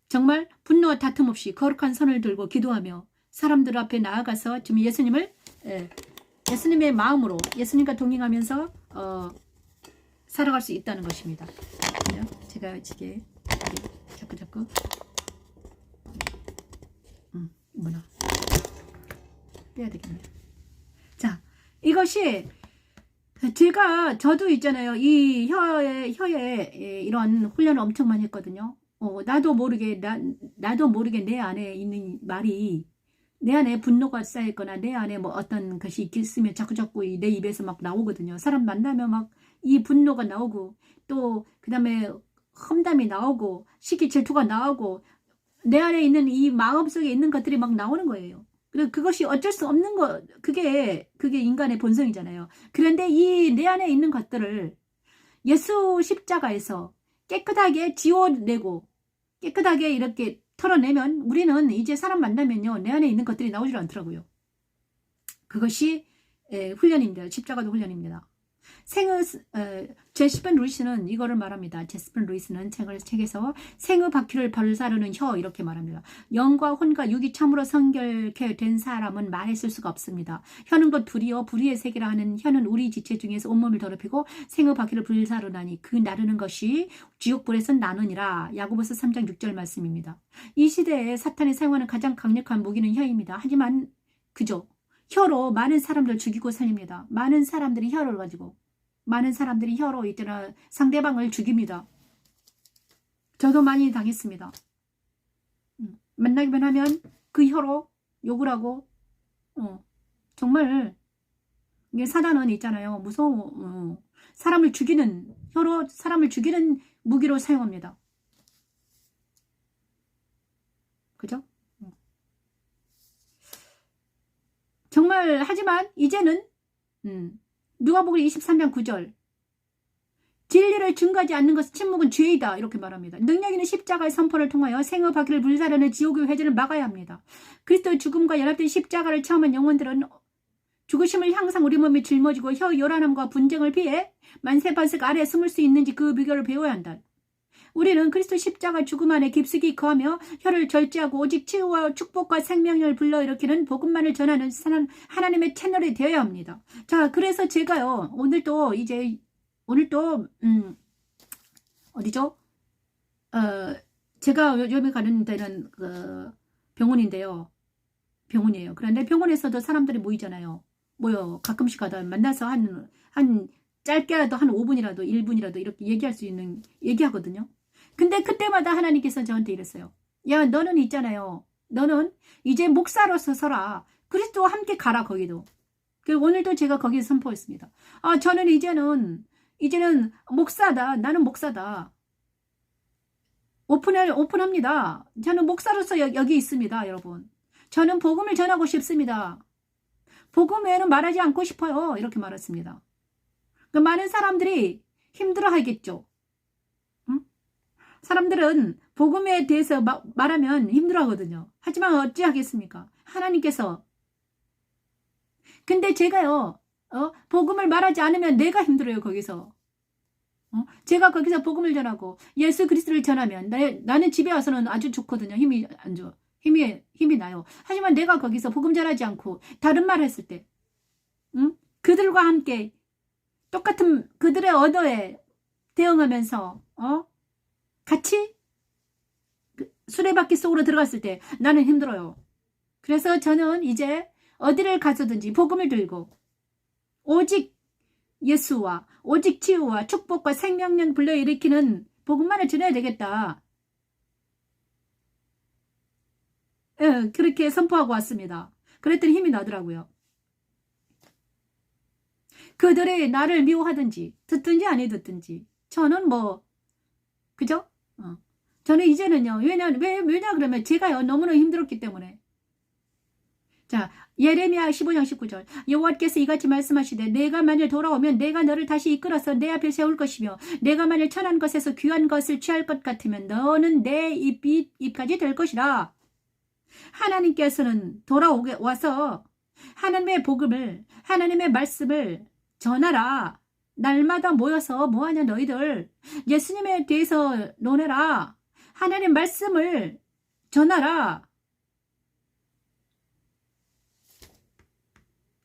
정말 분노와 다툼 없이 거룩한 손을 들고 기도하며 사람들 앞에 나아가서 지금 예수님의 마음으로 예수님과 동행하면서 살아갈 수 있다는 것입니다. 제가 이게 자꾸 뭐나 빼야 되겠네요. 자, 이것이 저도 있잖아요. 이 혀에 이런 훈련을 엄청 많이 했거든요. 나도 모르게 내 안에 있는 말이 내 안에 분노가 쌓였거나 내 안에 뭐 어떤 것이 있으면 자꾸 내 입에서 막 나오거든요. 사람 만나면 막 이 분노가 나오고 또 그다음에 험담이 나오고 시기 질투가 나오고 내 안에 있는 이 마음속에 있는 것들이 막 나오는 거예요. 그리고 그것이 어쩔 수 없는 거 그게 인간의 본성이잖아요. 그런데 이 내 안에 있는 것들을 예수 십자가에서 깨끗하게 지워내고 깨끗하게 이렇게 털어내면 우리는 이제 사람 만나면요 내 안에 있는 것들이 나오질 않더라고요. 그것이 훈련입니다. 십자가도 훈련입니다. 제스펜 루이스는 이거를 말합니다. 제스펜 루이스는 책에서 생의 바퀴를 발사르는 혀 이렇게 말합니다. 영과 혼과 육이 참으로 성결케 된 사람은 말했을 수가 없습니다. 혀는 곧 불이요 불의의 세계라 하는 혀는 우리 지체 중에서 온몸을 더럽히고 생의 바퀴를 불사르나니 그 나르는 것이 지옥불에서 나누니라. 야고보서 3장 6절 말씀입니다. 이 시대에 사탄이 사용하는 가장 강력한 무기는 혀입니다. 하지만 그저 혀로 많은 사람들 죽이고 살립니다. 많은 사람들이 혀로 있잖아 상대방을 죽입니다. 저도 많이 당했습니다. 만나기만 하면 그 혀로 욕을 하고 정말 이게 사단은 있잖아요. 무서워. 사람을 죽이는 혀로 사람을 죽이는 무기로 사용합니다. 그죠? 정말 하지만 이제는 누가복음 23장 9절 진리를 증거하지 않는 것은 침묵은 죄이다 이렇게 말합니다. 능력 있는 십자가의 선포를 통하여 생의 바퀴를 불사르는 지옥의 회전을 막아야 합니다. 그리스도의 죽음과 연합된 십자가를 체험한 영혼들은 죽으심을 향상 우리 몸에 짊어지고 혀 요란함과 분쟁을 피해 만세반석 아래 숨을 수 있는지 그 비결을 배워야 한다. 우리는 그리스도 십자가 죽음 안에 깊숙이 거하며 혀를 절제하고 오직 치유와 축복과 생명을 불러일으키는 복음만을 전하는 하나님의 채널이 되어야 합니다. 자, 그래서 제가요 오늘도 어디죠? 제가 요즘에 가는 데는 병원인데요. 병원이에요. 그런데 병원에서도 사람들이 모이잖아요. 가끔씩 가다 만나서 한 짧게라도 한 5분이라도 1분이라도 이렇게 얘기하거든요. 근데 그때마다 하나님께서 저한테 이랬어요. 야, 너는 있잖아요. 너는 이제 목사로서 서라. 그리스도와 함께 가라, 거기도. 그리고 오늘도 제가 거기서 선포했습니다. 저는 이제는 목사다. 나는 목사다. 오픈합니다. 저는 목사로서 여기 있습니다, 여러분. 저는 복음을 전하고 싶습니다. 복음 외에는 말하지 않고 싶어요. 이렇게 말했습니다. 많은 사람들이 힘들어 하겠죠. 사람들은 복음에 대해서 말하면 힘들어 하거든요. 하지만 어찌 하겠습니까? 하나님께서 근데 제가요, 복음을 말하지 않으면 내가 힘들어요, 거기서. 제가 거기서 복음을 전하고 예수 그리스도를 전하면 나는 집에 와서는 아주 좋거든요. 힘이 안 좋아. 힘이 나요. 하지만 내가 거기서 복음 전하지 않고 다른 말 했을 때, 그들과 함께 똑같은 그들의 언어에 대응하면서, 같이 수레바퀴 속으로 들어갔을 때 나는 힘들어요. 그래서 저는 이제 어디를 가서든지 복음을 들고 오직 예수와 오직 치유와 축복과 생명력 불러일으키는 복음만을 전해야 되겠다. 그렇게 선포하고 왔습니다. 그랬더니 힘이 나더라고요. 그들이 나를 미워하든지 듣든지 아니 듣든지 저는 뭐 그죠? 저는 이제는요. 왜냐 그러면 제가요 너무나 힘들었기 때문에. 자, 예레미야 15장 19절. 여호와께서 이같이 말씀하시되 내가 만일 돌아오면 내가 너를 다시 이끌어서 내 앞에 세울 것이며 내가 만일 천한 것에서 귀한 것을 취할 것 같으면 너는 내 입까지 될 것이라. 하나님께서는 와서 하나님의 복음을 하나님의 말씀을 전하라. 날마다 모여서 뭐하냐 너희들. 예수님에 대해서 논해라. 하나님 말씀을 전하라.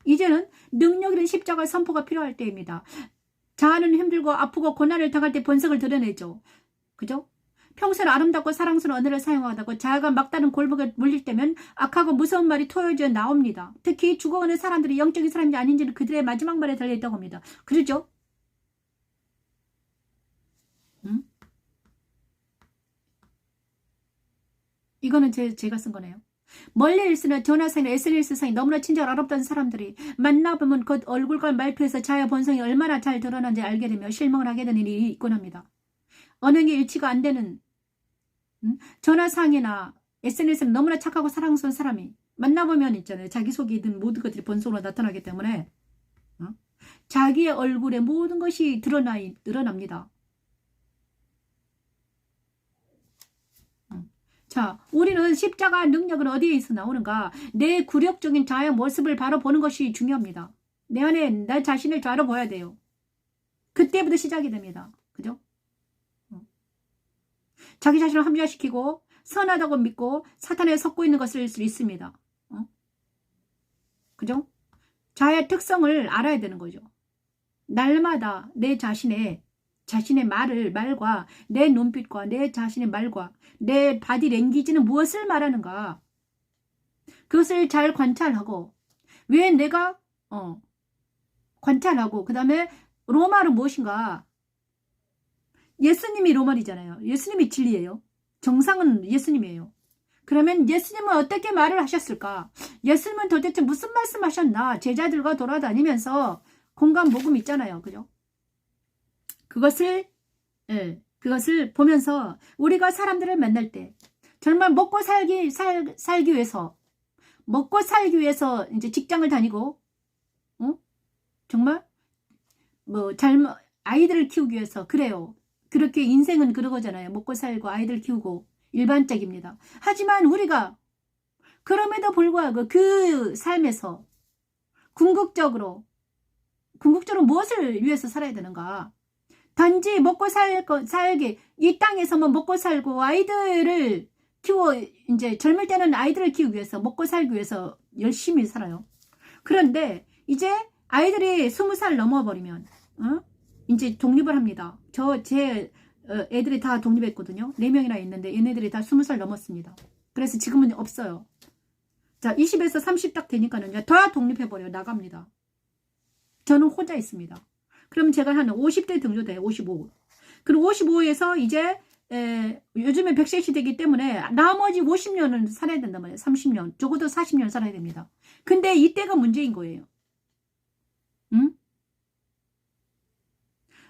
이제는 능력 있는 십자가 선포가 필요할 때입니다. 자아는 힘들고 아프고 고난을 당할 때 본성을 드러내죠. 그죠? 평소에 아름답고 사랑스러운 언어를 사용하다고 자아가 막다른 골목에 물릴 때면 악하고 무서운 말이 토해져 나옵니다. 특히 죽어가는 사람들이 영적인 사람인지 아닌지는 그들의 마지막 말에 달려있다고 합니다. 그렇죠? 이거는 제가 쓴 거네요. 멀리 있으나 전화상이나 SNS상이 너무나 친절 어렵던 사람들이 만나보면 그 얼굴과 말투에서 자아 본성이 얼마나 잘 드러난지 알게 되며 실망을 하게 되는 일이 있곤 합니다. 언행이 일치가 안 되는 전화상이나 SNS는 너무나 착하고 사랑스러운 사람이 만나보면 있잖아요. 자기속이든 모든 것들이 본성으로 나타나기 때문에 자기의 얼굴에 모든 것이 드러납니다. 자, 우리는 십자가 능력은 어디에 있어 나오는가? 내 굴욕적인 자아의 모습을 바로 보는 것이 중요합니다. 내 안에 나 자신을 바로 봐야 돼요. 그때부터 시작이 됩니다. 그죠? 자기 자신을 합리화시키고 선하다고 믿고 사탄에 섞고 있는 것일 수 있습니다. 그죠? 자아의 특성을 알아야 되는 거죠. 날마다 내 자신의 말과 내 눈빛과 내 자신의 말과 내 바디 랭귀지는 무엇을 말하는가? 그것을 잘 관찰하고 왜 내가 관찰하고 그 다음에 로마는 무엇인가? 예수님이 로마이잖아요. 예수님이 진리예요. 정상은 예수님이에요. 그러면 예수님은 어떻게 말을 하셨을까? 예수님은 도대체 무슨 말씀하셨나? 제자들과 돌아다니면서 공간 복음 있잖아요. 그죠? 그것을 보면서 우리가 사람들을 만날 때 정말 먹고 살기 위해서 이제 직장을 다니고 정말 아이들을 키우기 위해서 그래요. 그렇게 인생은 그러잖아요. 먹고 살고 아이들 키우고 일반적입니다. 하지만 우리가 그럼에도 불구하고 그 삶에서 궁극적으로 무엇을 위해서 살아야 되는가? 단지 먹고 살기 이 땅에서만 먹고 살고 아이들을 이제 젊을 때는 아이들을 키우기 위해서 먹고 살기 위해서 열심히 살아요. 그런데 이제 아이들이 20살 넘어버리면 이제 독립을 합니다. 제 애들이 다 독립했거든요. 4명이나 있는데 얘네들이 다 20살 넘었습니다. 그래서 지금은 없어요. 자, 20에서 30 딱 되니까는 다 독립해버려요. 나갑니다. 저는 혼자 있습니다. 그럼 제가 한 50대 정도 돼요. 55. 그리고 55에서 이제 요즘에 100세 시대이기 때문에 나머지 50년은 살아야 된단 말이에요. 30년. 적어도 40년 살아야 됩니다. 근데 이때가 문제인 거예요.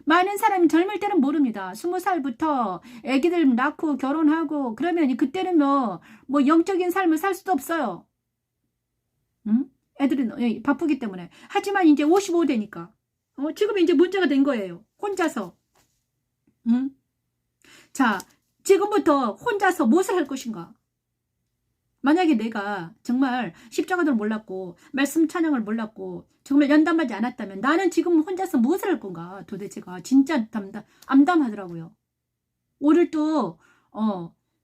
많은 사람이 젊을 때는 모릅니다. 20살부터 애기들 낳고 결혼하고 그러면 그때는 뭐 영적인 삶을 살 수도 없어요. 애들이 바쁘기 때문에. 하지만 이제 55 되니까 지금 이제 문제가 된 거예요. 혼자서. 자, 지금부터 혼자서 무엇을 할 것인가? 만약에 내가 정말 십자가를 몰랐고 말씀 찬양을 몰랐고 정말 연담하지 않았다면 나는 지금 혼자서 무엇을 할 건가 도대체가 진짜 암담하더라고요. 오늘 또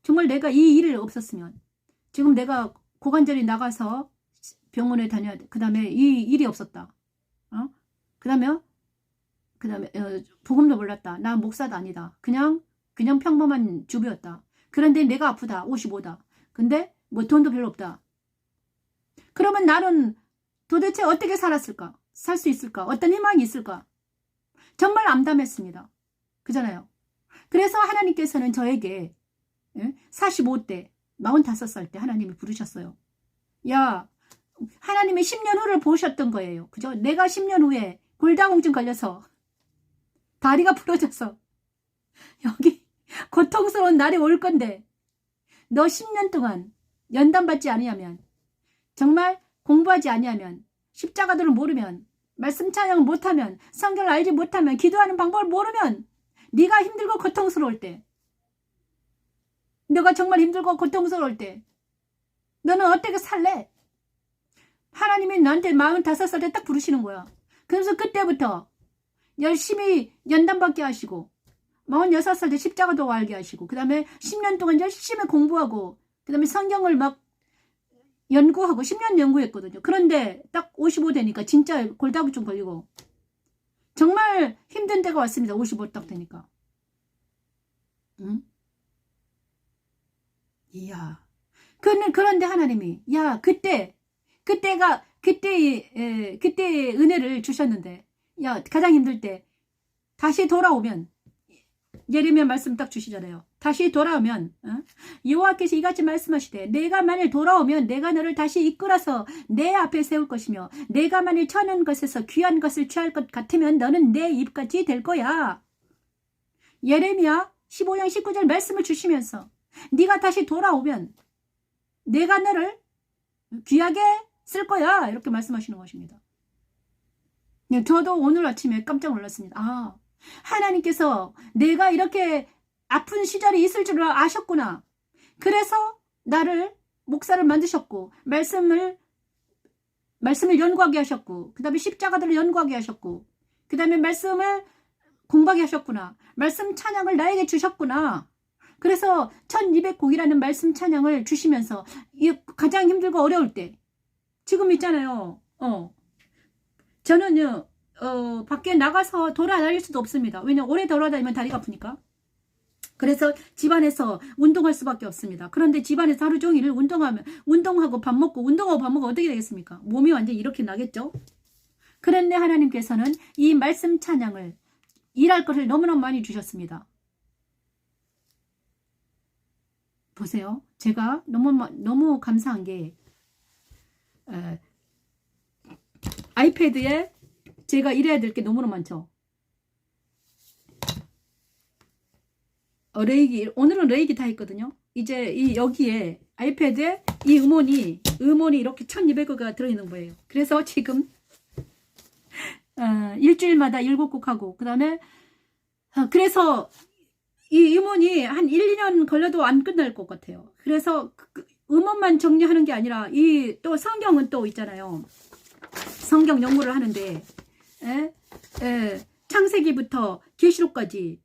정말 내가 이 일이 없었으면 지금 내가 고관절이 나가서 병원에 다녀야 돼. 그 다음에 이 일이 없었다. 그 다음에 복음도 몰랐다. 나 목사도 아니다. 그냥 평범한 주부였다. 그런데 내가 아프다. 55다. 근데 뭐 돈도 별로 없다. 그러면 나는 도대체 어떻게 살았을까? 살 수 있을까? 어떤 희망이 있을까? 정말 암담했습니다. 그잖아요. 그래서 하나님께서는 저에게 45대 45살 때 하나님이 부르셨어요. 야, 하나님의 10년 후를 보셨던 거예요. 그죠? 내가 10년 후에 골다공증 걸려서 다리가 부러져서 여기 고통스러운 날이 올 건데 너 10년 동안 연단받지 아니하면 정말 공부하지 아니하면 십자가들을 모르면 말씀 찬양을 못하면 성경을 알지 못하면 기도하는 방법을 모르면 네가 힘들고 고통스러울 때 너가 정말 힘들고 고통스러울 때 너는 어떻게 살래? 하나님이 나한테 45살 때 딱 부르시는 거야. 그래서 그때부터 열심히 연단받게 하시고 46살 때 십자가도 알게 하시고 그 다음에 10년 동안 열심히 공부하고 그 다음에 성경을 막 연구하고 10년 연구했거든요. 그런데 딱 55 되니까 진짜 골다공증 걸리고 정말 힘든 때가 왔습니다. 55 딱 되니까. 응? 이야. 그런데 하나님이 야 그때의 은혜를 주셨는데 야 가장 힘들 때 다시 돌아오면 예레미야 말씀 딱 주시잖아요. 다시 돌아오면 여호와께서 이같이 말씀하시되 내가 만일 돌아오면 내가 너를 다시 이끌어서 내 앞에 세울 것이며 내가 만일 천한 것에서 귀한 것을 취할 것 같으면 너는 내 입같이 될 거야. 예레미야 15장 19절 말씀을 주시면서 네가 다시 돌아오면 내가 너를 귀하게 쓸 거야. 이렇게 말씀하시는 것입니다. 저도 오늘 아침에 깜짝 놀랐습니다. 하나님께서 내가 이렇게 아픈 시절이 있을 줄 아셨구나. 그래서 나를 목사를 만드셨고 말씀을 연구하게 하셨고 그 다음에 십자가들을 연구하게 하셨고 그 다음에 말씀을 공부하게 하셨구나. 말씀 찬양을 나에게 주셨구나. 그래서 1200곡이라는 말씀 찬양을 주시면서 가장 힘들고 어려울 때 지금 있잖아요. 저는요 밖에 나가서 돌아다닐 수도 없습니다. 왜냐면 오래 돌아다니면 다리가 아프니까. 그래서 집안에서 운동할 수밖에 없습니다. 그런데 집안에서 하루 종일 운동하고 밥 먹고 어떻게 되겠습니까? 몸이 완전히 이렇게 나겠죠? 그런데 하나님께서는 이 말씀 찬양을 일할 것을 너무너무 많이 주셨습니다. 보세요. 제가 너무 감사한 게 아이패드에 제가 일해야 될 게 너무너무 많죠. 오늘은 레이기 다 했거든요. 이제 여기에 아이패드에 이 음원이 이렇게 1200개가 들어있는 거예요. 그래서 지금 일주일마다 7곡 하고 그 다음에 그래서 이 음원이 한 1, 2년 걸려도 안 끝날 것 같아요. 그래서 음원만 정리하는 게 아니라 또 성경은 또 있잖아요. 성경 연구를 하는데 창세기부터 계시록까지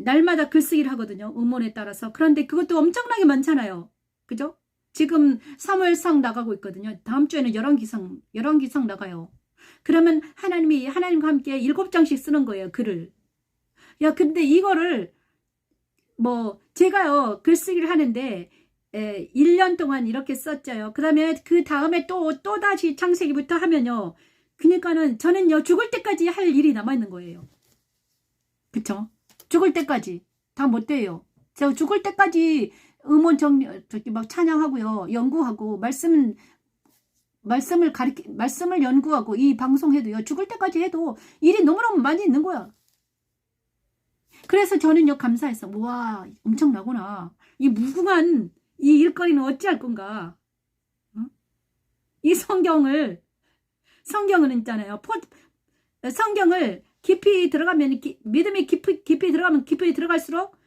날마다 글쓰기를 하거든요. 음원에 따라서. 그런데 그것도 엄청나게 많잖아요. 그죠? 지금 사무엘상 나가고 있거든요. 다음 주에는 열왕기상 나가요. 그러면 하나님과 함께 7장씩 쓰는 거예요. 글을. 야, 근데 이거를 제가요 글쓰기를 하는데 1년 동안 이렇게 썼죠요. 그 다음에 또 다시 창세기부터 하면요. 그러니까는 저는요 죽을 때까지 할 일이 남아있는 거예요. 그쵸? 죽을 때까지 다 못 돼요. 제가 죽을 때까지 음원 막 찬양하고요, 연구하고 말씀을 연구하고 이 방송해도요 죽을 때까지 해도 일이 너무너무 많이 있는 거야. 그래서 저는요 감사했어. 와, 엄청나구나. 이 무궁한 이 일거리는 어찌할 건가? 이 성경은 있잖아요. 성경을 깊이 들어가면 믿음이 깊이 들어가면 깊이 들어갈수록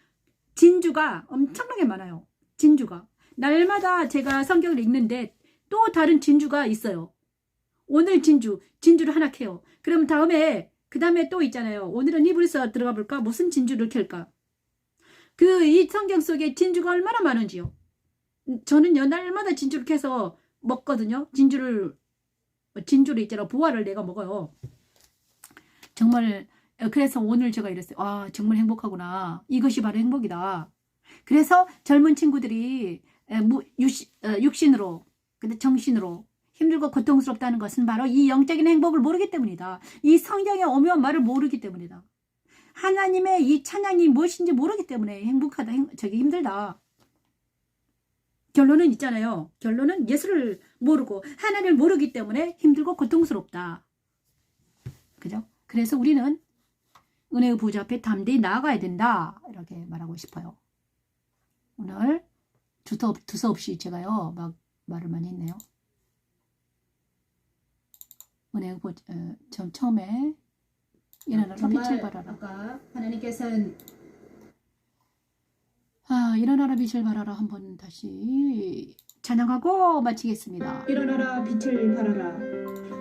진주가 엄청나게 많아요. 진주가. 날마다 제가 성경을 읽는데 또 다른 진주가 있어요. 오늘 진주를 하나 캐요. 그럼 그 다음에 또 있잖아요. 오늘은 히브리서 들어가 볼까? 무슨 진주를 캘까? 이 성경 속에 진주가 얼마나 많은지요. 저는요, 날마다 진주를 캐서 먹거든요. 진주를 있잖아. 부화를 내가 먹어요. 정말, 그래서 오늘 제가 이랬어요. 아, 정말 행복하구나. 이것이 바로 행복이다. 그래서 젊은 친구들이 육신으로, 근데 정신으로 힘들고 고통스럽다는 것은 바로 이 영적인 행복을 모르기 때문이다. 이 성경의 오묘한 말을 모르기 때문이다. 하나님의 이 찬양이 무엇인지 모르기 때문에 저기 힘들다. 결론은 있잖아요. 결론은 예수를 모르고 하나님을 모르기 때문에 힘들고 고통스럽다. 그죠? 그래서 우리는 은혜의 보좌 앞에 담대히 나아가야 된다. 이렇게 말하고 싶어요. 오늘 두서없이 제가요, 막 말을 많이 했네요. 은혜의 보좌, 처음에 일어나라 빛을 발하라. 아까 하나님께서는 일어나라 빛을 발하라 한번 다시 찬양하고 마치겠습니다. 일어나라 빛을 발하라.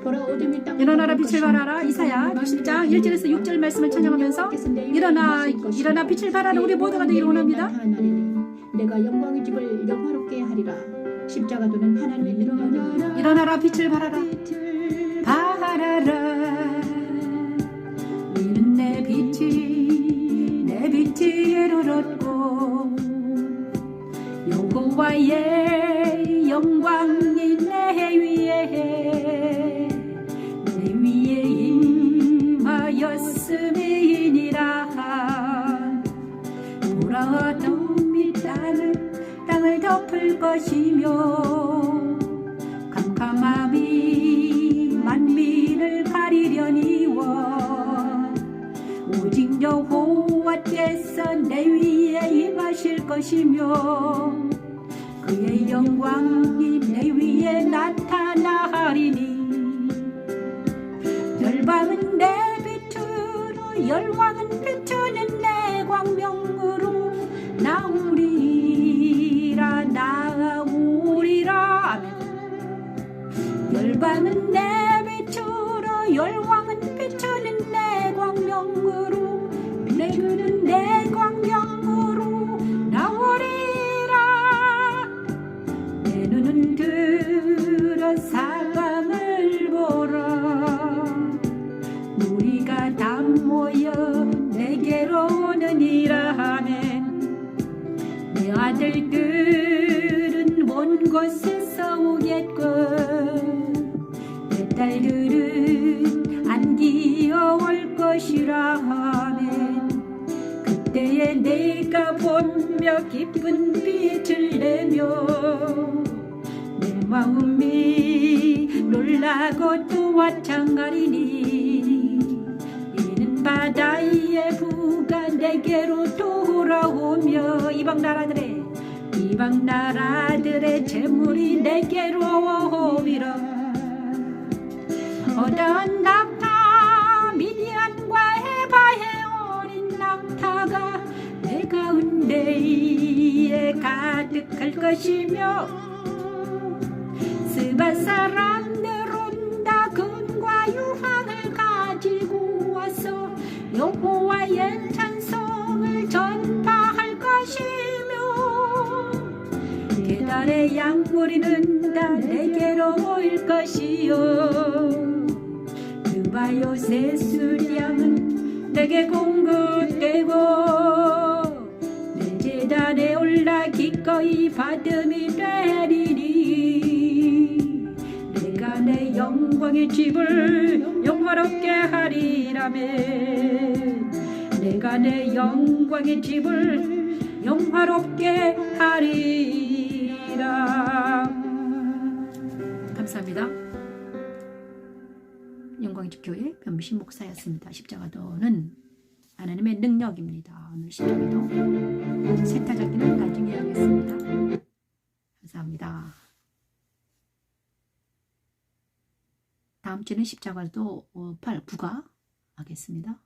보라 어둠이 땅을 일어나라 덮을 빛을 것이며 발하라. 이사야 60장 1절에서 6절 말씀을 찬양하면서 일어나 빛을 발하라. 우리 모두가 되기를 원합니다. 내가 영광의 집을 영화롭게 하리라. 십자가도는 하나님의 일어나라 빛을 발하라. 이는 내 빛이 이르렀고 여호와의 영광이 내 위에 임하였음이니라. 보라 어둠이 땅을 덮을 것이며 캄캄함이 만민을 가리려니와 오직 여호와께서 내 위에 임하실 것이며 그의 영광이 내 위에 나타나리니. 열방은 내 빛으로 열왕은 비추는 내 광명으로 나오리라. 아멘. 열방은 내 빛으로 열왕은 비추는 내 광명으로 내그는 내 광명으로 나오리라. 내 눈은 들어 사방을 보라. 무리가 다 모여 내게로 오느니라. 아멘. 내 아들들은 먼 곳에서 오겠고 내 딸들은 안기어올 것이라. 아멘. 그때에 내가 보며 기쁜 빛을 내며 내 마음이 놀라고 또 마찬가지니. 이는 바다의 부가 내게로 돌아오며 이방 나라들의 재물이 내게로 오리라. 어떤 낙타 미디안과 해바의 어린 낙타가 내 가운데에 가득할 것이며 스바 사람들은 다 금과 유황을 가지고 와서 여호와의 찬송을 전파할 것이며 계달의 양무리는 다 내게로 올 것이요 그바요 새수량은 내게 공급되고 내 제단에 올라 기꺼이 받음이 되리니. 내가 내 영광의 집을 영화롭게 하리라매. 내가 내 영광의 집을 영화롭게 하리라. 감사합니다. 영광의 집 교회 변미신 목사였습니다. 십자가도는 하나님의 능력입니다. 오늘 십자가도 세타잡기는 나중에 하겠습니다. 감사합니다. 다음 주는 십자가도 8, 9가 하겠습니다.